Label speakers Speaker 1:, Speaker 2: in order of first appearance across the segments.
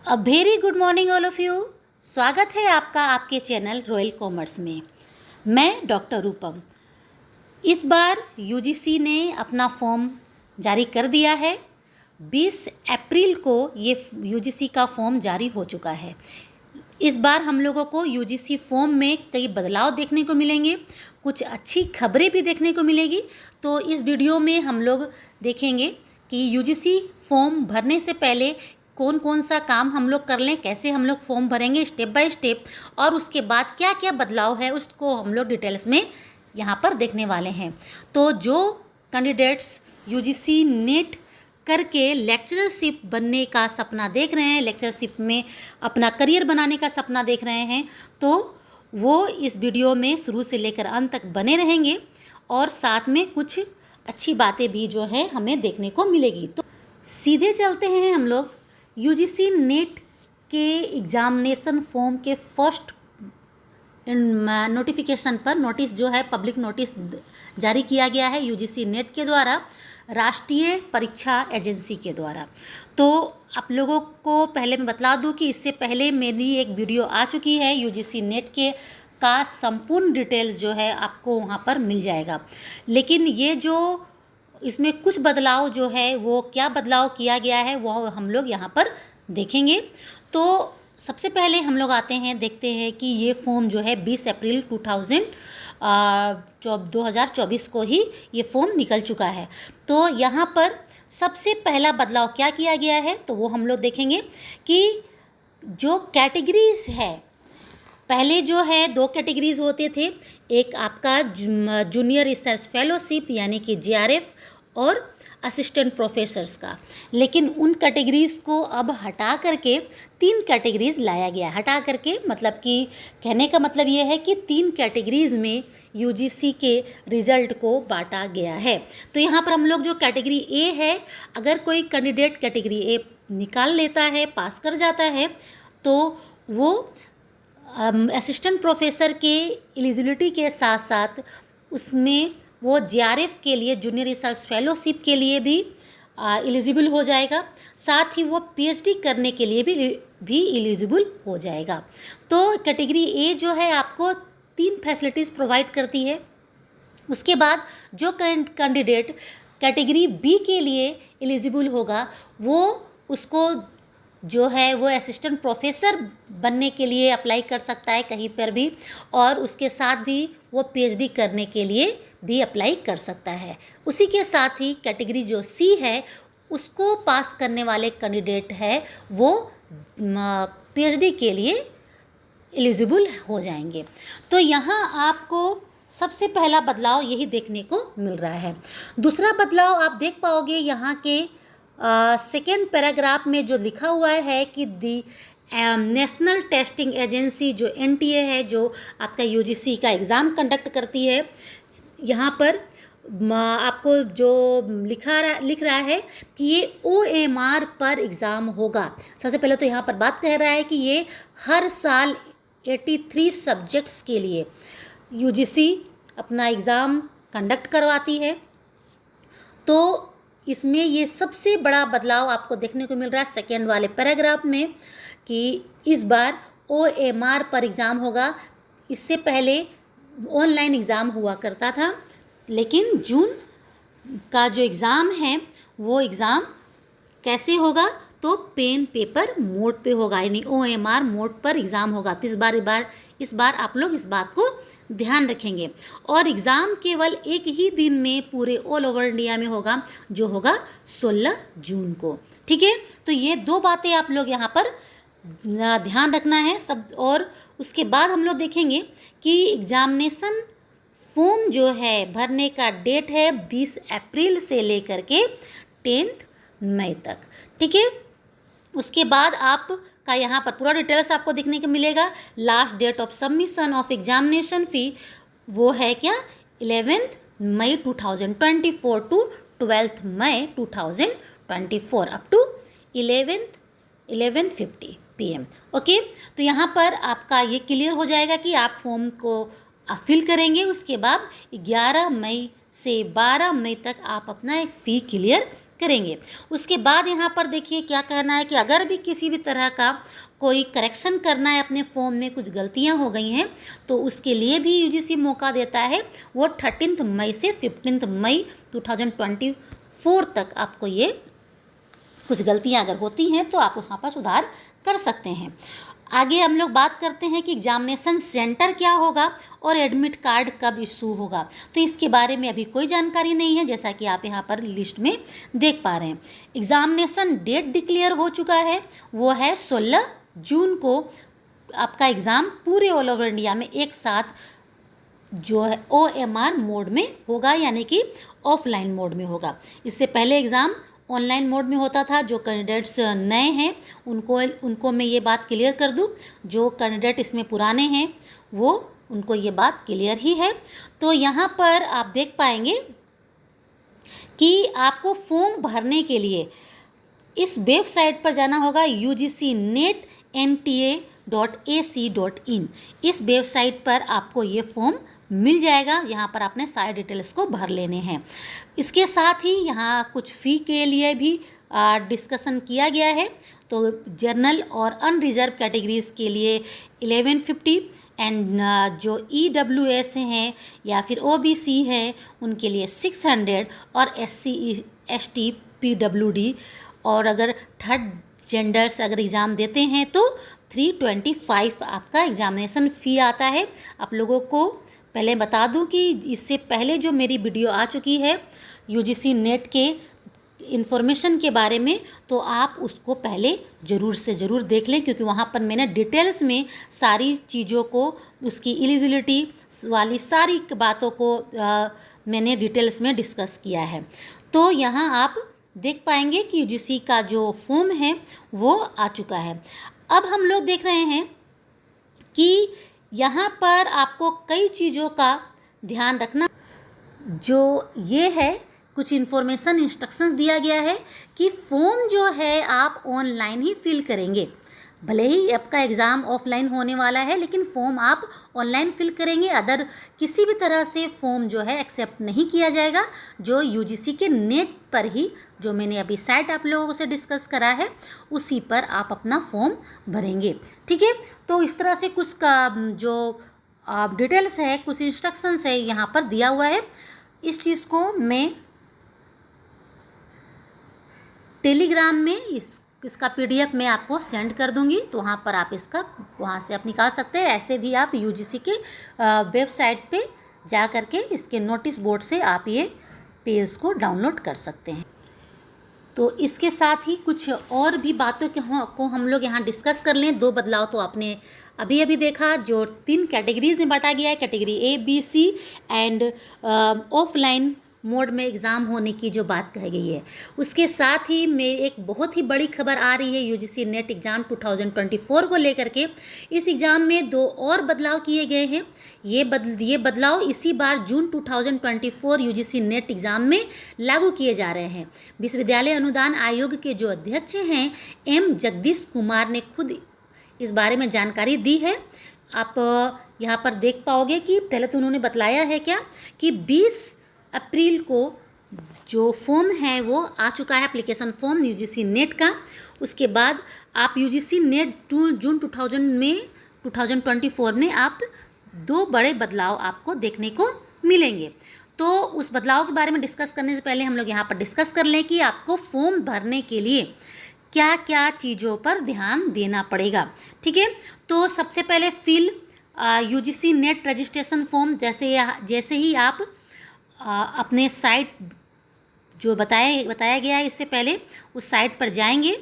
Speaker 1: A very good morning all of you. स्वागत है आपका आपके चैनल रॉयल कॉमर्स में। मैं डॉक्टर रूपम। इस बार यूजीसी ने अपना फॉर्म जारी कर दिया है। 20 अप्रैल को ये यूजीसी का फॉर्म जारी हो चुका है। इस बार हम लोगों को यूजीसी फॉर्म में कई बदलाव देखने को मिलेंगे, कुछ अच्छी खबरें भी देखने को मिलेगी। तो इस वीडियो में हम लोग देखेंगे कि यूजीसी फॉर्म भरने से पहले कौन कौन सा काम हम लोग कर लें, कैसे हम लोग फॉर्म भरेंगे स्टेप बाय स्टेप, और उसके बाद क्या क्या बदलाव है उसको हम लोग डिटेल्स में यहाँ पर देखने वाले हैं। तो जो कैंडिडेट्स यूजीसी नेट करके लेक्चरशिप बनने का सपना देख रहे हैं, लेक्चरशिप में अपना करियर बनाने का सपना देख रहे हैं, तो वो इस वीडियो में शुरू से लेकर अंत तक बने रहेंगे और साथ में कुछ अच्छी बातें भी जो है हमें देखने को मिलेगी। तो सीधे चलते हैं हम लोग यूजीसी नेट के एग्जामिनेशन फॉर्म के फर्स्ट नोटिफिकेशन पर। नोटिस जो है पब्लिक नोटिस जारी किया गया है यूजीसी नेट के द्वारा, राष्ट्रीय परीक्षा एजेंसी के द्वारा। तो आप लोगों को पहले मैं बता दूं कि इससे पहले मेरी एक वीडियो आ चुकी है यूजीसी नेट के का संपूर्ण डिटेल्स जो है आपको वहां पर मिल जाएगा। लेकिन ये जो इसमें कुछ बदलाव जो है वो क्या बदलाव किया गया है वो हम लोग यहाँ पर देखेंगे। तो सबसे पहले हम लोग आते हैं, देखते हैं कि ये फॉर्म जो है 20 अप्रैल 2024 को ही ये फॉर्म निकल चुका है। तो यहाँ पर सबसे पहला बदलाव क्या किया गया है तो वो हम लोग देखेंगे कि जो कैटेगरीज है, पहले जो है 2 कैटेगरीज होते थे, एक आपका जूनियर रिसर्च फेलोशिप यानी कि जेआरएफ और असिस्टेंट प्रोफेसर्स का। लेकिन उन कैटेगरीज को अब हटा करके 3 कैटेगरीज लाया गया। हटा करके मतलब कि कहने का मतलब ये है कि 3 कैटेगरीज में यूजीसी के रिजल्ट को बांटा गया है। तो यहाँ पर हम लोग जो कैटेगरी ए है, अगर कोई कैंडिडेट कैटेगरी ए निकाल लेता है, पास कर जाता है, तो वो असिस्टेंट प्रोफेसर के एलिजिबिलिटी के साथ साथ उसमें वो जेआरएफ के लिए, जूनियर रिसर्च फेलोशिप के लिए भी एलिजिबल हो जाएगा, साथ ही वो पीएचडी करने के लिए भी एलिजिबल हो जाएगा। तो कैटेगरी ए जो है आपको 3 फैसिलिटीज़ प्रोवाइड करती है। उसके बाद जो कैंडिडेट कैटेगरी बी के लिए एलिजिबल होगा वो उसको जो है वो असिस्टेंट प्रोफेसर बनने के लिए अप्लाई कर सकता है कहीं पर भी, और उसके साथ भी वो पीएचडी करने के लिए भी अप्लाई कर सकता है। उसी के साथ ही कैटेगरी जो सी है उसको पास करने वाले कैंडिडेट है वो पीएचडी के लिए एलिजिबल हो जाएंगे। तो यहाँ आपको सबसे पहला बदलाव यही देखने को मिल रहा है। दूसरा बदलाव आप देख पाओगे यहाँ के सेकेंड पैराग्राफ में जो लिखा हुआ है कि दी नेशनल टेस्टिंग एजेंसी जो एनटीए है, जो आपका यूजीसी का एग्ज़ाम कंडक्ट करती है, यहाँ पर आपको जो लिख रहा है कि ये ओएमआर पर एग्ज़ाम होगा। सबसे पहले तो यहाँ पर बात कह रहा है कि ये हर साल 83 सब्जेक्ट्स के लिए यूजीसी अपना एग्ज़ाम कंडक्ट करवाती है। तो इसमें ये सबसे बड़ा बदलाव आपको देखने को मिल रहा है सेकेंड वाले पैराग्राफ में कि इस बार ओएमआर पर एग्ज़ाम होगा। इससे पहले ऑनलाइन एग्ज़ाम हुआ करता था, लेकिन जून का जो एग्ज़ाम है वो एग्ज़ाम कैसे होगा तो पेन पेपर मोड पे होगा, यानी ओएमआर मोड पर एग्ज़ाम होगा। तो इस बार आप लोग इस बात को ध्यान रखेंगे। और एग्ज़ाम केवल एक ही दिन में पूरे ऑल ओवर इंडिया में होगा, जो होगा 16 जून को। ठीक है, तो ये 2 बातें आप लोग यहाँ पर ध्यान रखना है सब। और उसके बाद हम लोग देखेंगे कि एग्जामिनेशन फॉर्म जो है भरने का डेट है 20 अप्रैल से लेकर के 10 मई तक। ठीक है, उसके बाद आपका यहाँ पर पूरा डिटेल्स आपको देखने को मिलेगा। Last date of submission of examination fee वो है क्या 11 May 2024 to 12 May 2024 up to 11:50 PM। Okay, तो यहाँ पर आपका ये क्लियर हो जाएगा कि आप फॉर्म को फिल करेंगे। उसके बाद 11 मई से 12 मई तक आप अपना फ़ी क्लियर करेंगे। उसके बाद यहाँ पर देखिए क्या कहना है कि अगर भी किसी भी तरह का कोई करेक्शन करना है, अपने फॉर्म में कुछ गलतियाँ हो गई हैं, तो उसके लिए भी यूजीसी मौका देता है। वो 13 मई से 15 मई 2024 तक आपको ये कुछ गलतियाँ अगर होती हैं तो आप वहाँ पर सुधार कर सकते हैं। आगे हम लोग बात करते हैं कि एग्जामिनेशन सेंटर क्या होगा और एडमिट कार्ड कब इशू होगा। तो इसके बारे में अभी कोई जानकारी नहीं है, जैसा कि आप यहाँ पर लिस्ट में देख पा रहे हैं। एग्जामिनेशन डेट डिक्लेयर हो चुका है, वो है 16 जून को आपका एग्ज़ाम पूरे ऑल ओवर इंडिया में एक साथ जो है OMR मोड में होगा, यानी कि ऑफलाइन मोड में होगा। इससे पहले एग्ज़ाम ऑनलाइन मोड में होता था। जो कैंडिडेट्स नए हैं उनको मैं ये बात क्लियर कर दूं, जो कैंडिडेट इसमें पुराने हैं वो उनको ये बात क्लियर ही है। तो यहाँ पर आप देख पाएंगे कि आपको फॉर्म भरने के लिए इस वेबसाइट पर जाना होगा ugcnet.nta.ac.in। इस वेबसाइट पर आपको ये फॉर्म मिल जाएगा। यहाँ पर आपने सारे डिटेल्स को भर लेने हैं। इसके साथ ही यहाँ कुछ फ़ी के लिए भी डिस्कशन किया गया है। तो जनरल और अनरिजर्व कैटेगरीज़ के लिए 1150 एंड जो EWS हैं या फिर OBC हैं उनके लिए 600 और SC ST PWD और अगर थर्ड जेंडर्स अगर एग्ज़ाम देते हैं तो 325 आपका एग्ज़ामिनेशन फ़ी आता है। आप लोगों को पहले बता दूं कि इससे पहले जो मेरी वीडियो आ चुकी है यूजीसी नेट के इन्फॉर्मेशन के बारे में, तो आप उसको पहले ज़रूर से ज़रूर देख लें, क्योंकि वहाँ पर मैंने डिटेल्स में सारी चीज़ों को, उसकी एलिजिबिलिटी वाली सारी बातों को मैंने डिटेल्स में डिस्कस किया है। तो यहाँ आप देख पाएंगे कि यूजीसी का जो फॉर्म है वो आ चुका है। अब हम लोग देख रहे हैं कि यहाँ पर आपको कई चीज़ों का ध्यान रखना, जो ये है कुछ इन्फॉर्मेशन इंस्ट्रक्शंस दिया गया है कि फॉर्म जो है आप ऑनलाइन ही फिल करेंगे। भले ही आपका एग्ज़ाम ऑफलाइन होने वाला है, लेकिन फॉर्म आप ऑनलाइन फिल करेंगे। अदर किसी भी तरह से फॉर्म जो है एक्सेप्ट नहीं किया जाएगा। जो यूजीसी के नेट पर ही, जो मैंने अभी साइट आप लोगों से डिस्कस करा है, उसी पर आप अपना फॉर्म भरेंगे। ठीक है, तो इस तरह से कुछ का जो डिटेल्स है, कुछ इंस्ट्रक्शंस है यहाँ पर दिया हुआ है। इस चीज़ को मैं टेलीग्राम में इसका PDF मैं आपको सेंड कर दूंगी, तो वहाँ पर आप इसका वहाँ से आप निकाल सकते हैं। ऐसे भी आप यूजीसी के वेबसाइट पे जा कर के इसके नोटिस बोर्ड से आप ये पेज को डाउनलोड कर सकते हैं। तो इसके साथ ही कुछ और भी बातों को हम लोग यहाँ डिस्कस कर लें। 2 बदलाव तो आपने अभी अभी देखा, जो 3 कैटेगरीज में बांटा गया है, category A, B, C and offline mode में एग्ज़ाम होने की जो बात कही गई है। उसके साथ ही में एक बहुत ही बड़ी खबर आ रही है यूजीसी नेट एग्ज़ाम 2024 को लेकर के। इस एग्ज़ाम में 2 और बदलाव किए गए हैं। ये बदलाव इसी बार जून 2024 यूजीसी नेट एग्ज़ाम में लागू किए जा रहे हैं। विश्वविद्यालय अनुदान आयोग के जो अध्यक्ष हैं M जगदीश कुमार ने खुद इस बारे में जानकारी दी है। आप यहाँ पर देख पाओगे कि पहले तो उन्होंने बतलाया है क्या कि 20 अप्रैल को जो फॉर्म है वो आ चुका है, एप्लीकेशन फॉर्म यूजीसी नेट का। उसके बाद आप यूजीसी नेट जून 2024 में आप 2 बड़े बदलाव आपको देखने को मिलेंगे। तो उस बदलाव के बारे में डिस्कस करने से पहले हम लोग यहाँ पर डिस्कस कर लें कि आपको फॉर्म भरने के लिए क्या क्या चीज़ों पर ध्यान देना पड़ेगा। ठीक है, तो सबसे पहले fill UGC NET registration form. जैसे ही आप अपने साइट जो बताया गया है इससे पहले, उस साइट पर जाएंगे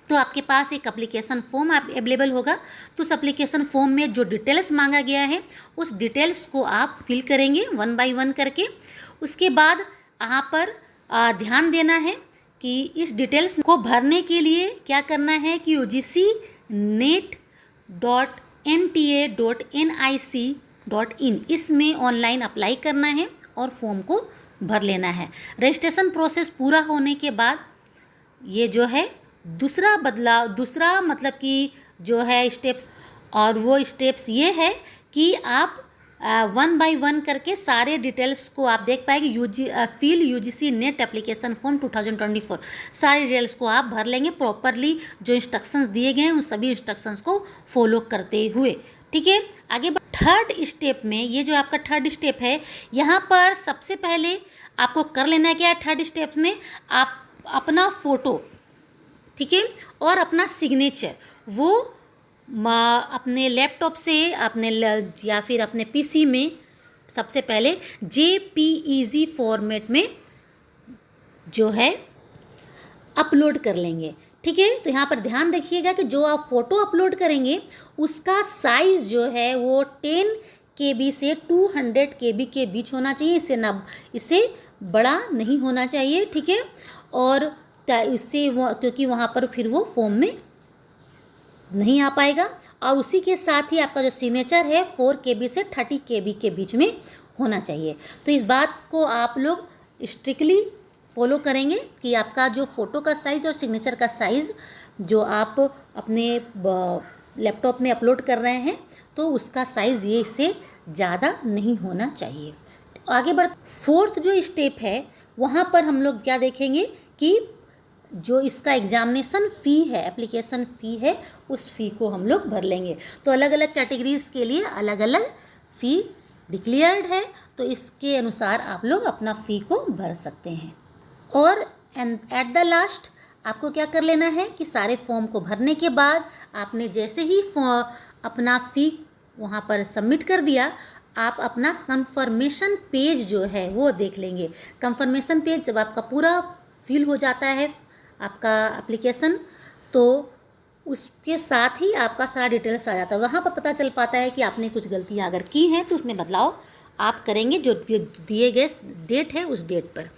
Speaker 1: तो आपके पास एक एप्लीकेशन फॉर्म अवेलेबल होगा। तो उस एप्लीकेशन फॉर्म में जो डिटेल्स मांगा गया है उस डिटेल्स को आप फिल करेंगे 1 बाय 1 करके। उसके बाद यहाँ पर ध्यान देना है कि इस डिटेल्स को भरने के लिए क्या करना है कि ugcnet.nta.nic.in इसमें ऑनलाइन अप्लाई करना है और फॉर्म को भर लेना है। रजिस्ट्रेशन प्रोसेस पूरा होने के बाद ये जो है दूसरा मतलब कि जो है स्टेप्स, और वो स्टेप्स ये है कि आप वन बाय वन करके सारे डिटेल्स को आप देख पाएंगे। Feel UGC net application form 2024 सारे डिटेल्स को आप भर लेंगे प्रॉपरली। जो इंस्ट्रक्शंस दिए गए हैं उन सभी इंस्ट्रक्शंस को फॉलो करते हुए, ठीक है। आगे थर्ड स्टेप में, ये जो आपका थर्ड स्टेप है, यहाँ पर सबसे पहले आपको कर लेना है क्या है थर्ड स्टेप में, आप अपना फ़ोटो, ठीक है, और अपना सिग्नेचर वो अपने लैपटॉप से अपने या फिर अपने पीसी में सबसे पहले JPEG फॉर्मेट में जो है अपलोड कर लेंगे, ठीक है। तो यहाँ पर ध्यान रखिएगा कि जो आप फ़ोटो अपलोड करेंगे उसका साइज़ जो है वो 10 KB से 200 KB के बीच होना चाहिए। इससे बड़ा नहीं होना चाहिए, ठीक है। और इससे क्योंकि वहाँ पर फिर वो फॉर्म में नहीं आ पाएगा। और उसी के साथ ही आपका जो सिग्नेचर है 4 KB से 30 KB के बीच में होना चाहिए। तो इस बात को आप लोग स्ट्रिक्टली फॉलो करेंगे कि आपका जो फ़ोटो का साइज़ और सिग्नेचर का साइज़ जो आप अपने लैपटॉप में अपलोड कर रहे हैं तो उसका साइज़ ये इससे ज़्यादा नहीं होना चाहिए। आगे बढ़ फोर्थ जो स्टेप है वहाँ पर हम लोग क्या देखेंगे कि जो इसका एग्जामिनेशन फ़ी है, एप्लीकेशन फ़ी है, उस फ़ी को हम लोग भर लेंगे। तो अलग अलग कैटेगरीज़ के लिए अलग अलग फ़ी डिक्लेयर्ड है, तो इसके अनुसार आप लोग अपना फ़ी को भर सकते हैं। और एट द लास्ट आपको क्या कर लेना है कि सारे फॉर्म को भरने के बाद आपने जैसे ही अपना फ़ी वहाँ पर सबमिट कर दिया, आप अपना कंफर्मेशन पेज जो है वो देख लेंगे। कंफर्मेशन पेज जब आपका पूरा फिल हो जाता है आपका एप्लीकेशन, तो उसके साथ ही आपका सारा डिटेल्स आ जाता है। वहाँ पर पता चल पाता है कि आपने कुछ गलतियाँ अगर की हैं तो उसमें बदलाव आप करेंगे जो दिए गए डेट है उस डेट पर।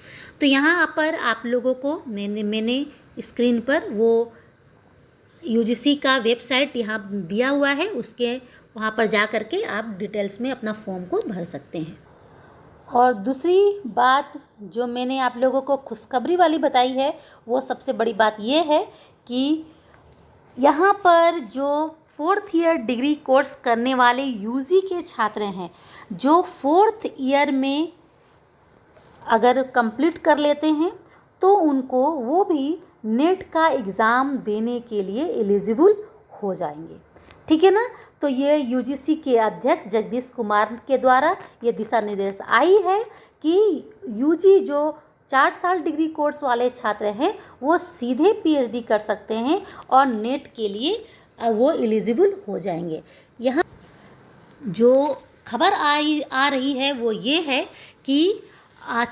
Speaker 1: तो यहाँ पर आप लोगों को मैंने स्क्रीन पर वो यूजीसी का वेबसाइट यहाँ दिया हुआ है, उसके वहाँ पर जा कर के आप डिटेल्स में अपना फॉर्म को भर सकते हैं। और दूसरी बात जो मैंने आप लोगों को खुशखबरी वाली बताई है, वो सबसे बड़ी बात ये है कि यहाँ पर जो 4th ईयर डिग्री कोर्स करने वाले यूजी के छात्र हैं, जो 4th ईयर में अगर कंप्लीट कर लेते हैं तो उनको वो भी नेट का एग्ज़ाम देने के लिए एलिजिबल हो जाएंगे, ठीक है ना। तो ये यूजीसी के अध्यक्ष जगदीश कुमार के द्वारा ये दिशा निर्देश आई है कि यूजी जो 4 साल डिग्री कोर्स वाले छात्र हैं वो सीधे पीएचडी कर सकते हैं और नेट के लिए वो एलिजिबल हो जाएंगे। यहाँ जो खबर आ रही है वो ये है कि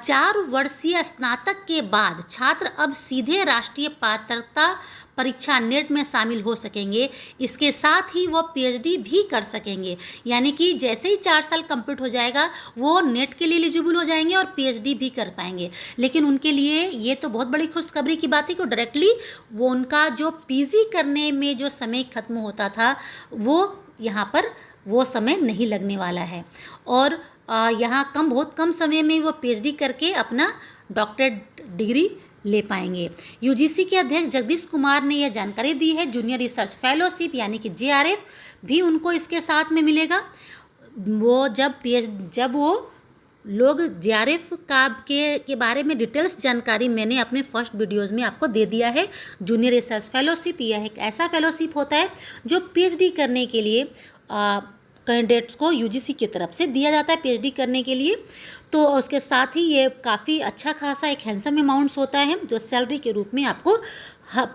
Speaker 1: 4 वर्षीय स्नातक के बाद छात्र अब सीधे राष्ट्रीय पात्रता परीक्षा नेट में शामिल हो सकेंगे। इसके साथ ही वो पीएचडी भी कर सकेंगे, यानी कि जैसे ही 4 साल कंप्लीट हो जाएगा वो नेट के लिए एलिजिबल हो जाएंगे और पीएचडी भी कर पाएंगे। लेकिन उनके लिए ये तो बहुत बड़ी खुशखबरी की बात है कि डायरेक्टली वो उनका जो पीजी करने में जो समय खत्म होता था वो यहाँ पर वो समय नहीं लगने वाला है और यहाँ बहुत कम समय में वो पीएचडी करके अपना डॉक्टरेट डिग्री ले पाएंगे। यूजीसी के अध्यक्ष जगदीश कुमार ने यह जानकारी दी है। जूनियर रिसर्च फेलोशिप यानी कि जेआरएफ भी उनको इसके साथ में मिलेगा। वो जब वो लोग जेआरएफ के बारे में डिटेल्स जानकारी मैंने अपने फर्स्ट वीडियोज़ में आपको दे दिया है। जूनियर रिसर्च फेलोशिप यह एक ऐसा फेलोशिप होता है जो पीएचडी करने के लिए कैंडिडेट्स को यूजीसी की तरफ से दिया जाता है पीएचडी करने के लिए। तो उसके साथ ही ये काफ़ी अच्छा खासा एक हैंडसम अमाउंट्स होता है जो सैलरी के रूप में आपको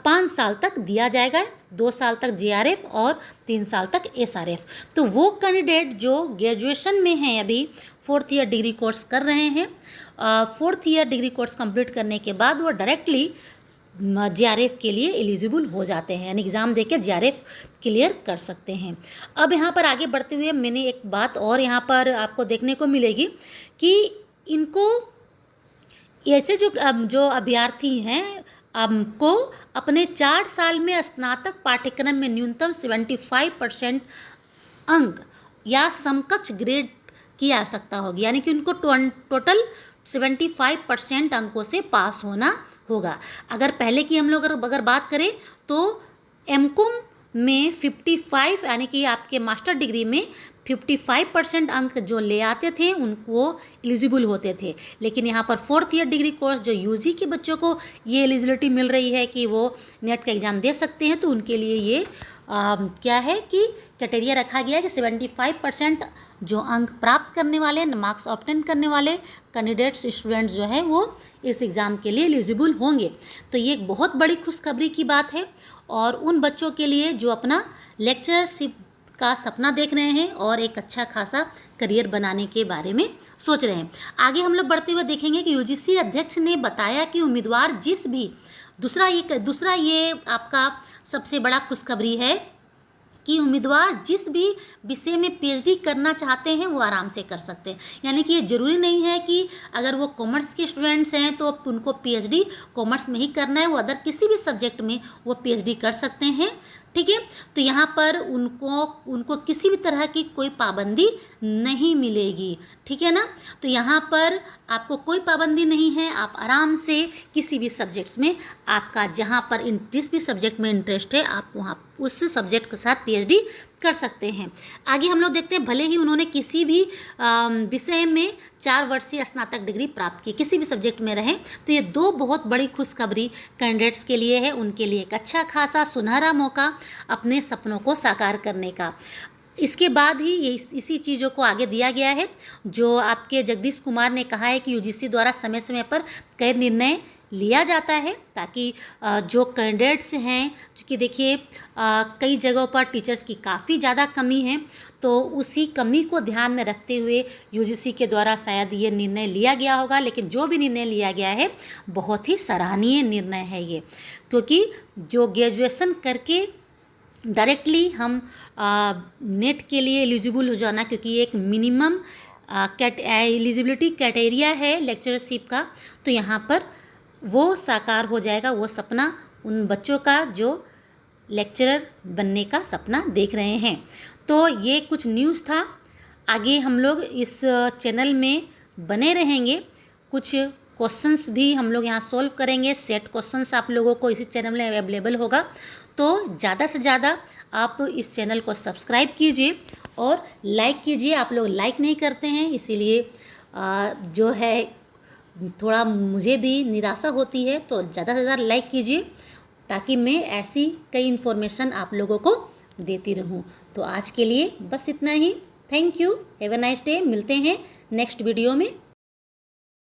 Speaker 1: 5 साल तक दिया जाएगा, 2 साल तक जेआरएफ और 3 साल तक एसआरएफ। तो वो कैंडिडेट जो ग्रेजुएशन में हैं अभी 4th ईयर डिग्री कोर्स कर रहे हैं, 4th year degree course complete करने के बाद वो डायरेक्टली जेआरएफ के लिए एलिजिबल हो जाते हैं, यानी एग्ज़ाम देकर जेआरएफ क्लियर कर सकते हैं। अब यहाँ पर आगे बढ़ते हुए मैंने एक बात और यहाँ पर आपको देखने को मिलेगी कि इनको ऐसे जो अभ्यर्थी हैं आपको अपने 4 साल में स्नातक पाठ्यक्रम में न्यूनतम 75% अंक या समकक्ष ग्रेड की आवश्यकता होगी, यानी कि उनको टोटल 75% अंकों से पास होना होगा। अगर पहले की हम लोग अगर बात करें तो एमकॉम में 55 यानी कि आपके मास्टर डिग्री में 55% अंक जो ले आते थे उनको एलिजिबल होते थे। लेकिन यहाँ पर 4th ईयर डिग्री कोर्स जो यूजी के बच्चों को ये एलिजिबिलिटी मिल रही है कि वो नेट का एग्ज़ाम दे सकते हैं, तो उनके लिए ये क्या है कि क्राइटेरिया रखा गया है कि 75% जो अंक प्राप्त करने वाले, मार्क्स ऑब्टेन करने वाले कैंडिडेट्स स्टूडेंट्स जो है वो इस एग्ज़ाम के लिए एलिजिबल होंगे। तो ये एक बहुत बड़ी खुशखबरी की बात है और उन बच्चों के लिए जो अपना लेक्चरशिप का सपना देख रहे हैं और एक अच्छा खासा करियर बनाने के बारे में सोच रहे हैं। आगे हम लोग बढ़ते हुए देखेंगे कि यूजीसी अध्यक्ष ने बताया कि उम्मीदवार जिस भी दूसरा ये आपका सबसे बड़ा खुशखबरी है कि उम्मीदवार जिस भी विषय में पीएचडी करना चाहते हैं वो आराम से कर सकते हैं। यानी कि ये ज़रूरी नहीं है कि अगर वो कॉमर्स के स्टूडेंट्स हैं तो उनको पीएचडी कॉमर्स में ही करना है, वो अदर किसी भी सब्जेक्ट में वो पीएचडी कर सकते हैं। ठीक है, तो यहाँ पर उनको किसी भी तरह की कोई पाबंदी नहीं मिलेगी। ठीक है ना, तो यहाँ पर आपको कोई पाबंदी नहीं है, आप आराम से किसी भी सब्जेक्ट्स में आपका जहाँ पर जिस भी सब्जेक्ट में इंटरेस्ट है आप वहाँ उस सब्जेक्ट के साथ पीएचडी कर सकते हैं। आगे हम लोग देखते हैं, भले ही उन्होंने किसी भी विषय में 4 वर्षीय स्नातक डिग्री प्राप्त की, किसी भी सब्जेक्ट में रहें, तो ये 2 बहुत बड़ी खुशखबरी कैंडिडेट्स के लिए है, उनके लिए एक अच्छा खासा सुनहरा मौका अपने सपनों को साकार करने का। इसके बाद ही ये इसी चीज़ों को आगे दिया गया है जो आपके जगदीश कुमार ने कहा है कि यूजीसी द्वारा समय समय पर कई निर्णय लिया जाता है ताकि जो कैंडिडेट्स हैं, क्योंकि देखिए कई जगहों पर टीचर्स की काफ़ी ज़्यादा कमी है, तो उसी कमी को ध्यान में रखते हुए यूजीसी के द्वारा शायद ये निर्णय लिया गया होगा। लेकिन जो भी निर्णय लिया गया है बहुत ही सराहनीय निर्णय है ये, क्योंकि जो ग्रेजुएशन करके डायरेक्टली हम नेट के लिए एलिजिबल हो जाना, क्योंकि ये एक मिनिमम एलिजिबिलिटी क्राइटेरिया है लेक्चरशिप का, तो यहाँ पर वो साकार हो जाएगा, वो सपना उन बच्चों का जो लेक्चरर बनने का सपना देख रहे हैं। तो ये कुछ न्यूज़ था। आगे हम लोग इस चैनल में बने रहेंगे, कुछ क्वेश्चंस भी हम लोग यहाँ सॉल्व करेंगे। सेट क्वेश्चंस आप लोगों को इसी चैनल में अवेलेबल होगा, तो ज़्यादा से ज़्यादा आप इस चैनल को सब्सक्राइब कीजिए और लाइक कीजिए। आप लोग लाइक नहीं करते हैं, इसीलिए जो है थोड़ा मुझे भी निराशा होती है, तो ज़्यादा से ज़्यादा लाइक कीजिए ताकि मैं ऐसी कई इन्फॉर्मेशन आप लोगों को देती रहूं। तो आज के लिए बस इतना ही। Thank you, have a nice day. मिलते हैं नेक्स्ट वीडियो में।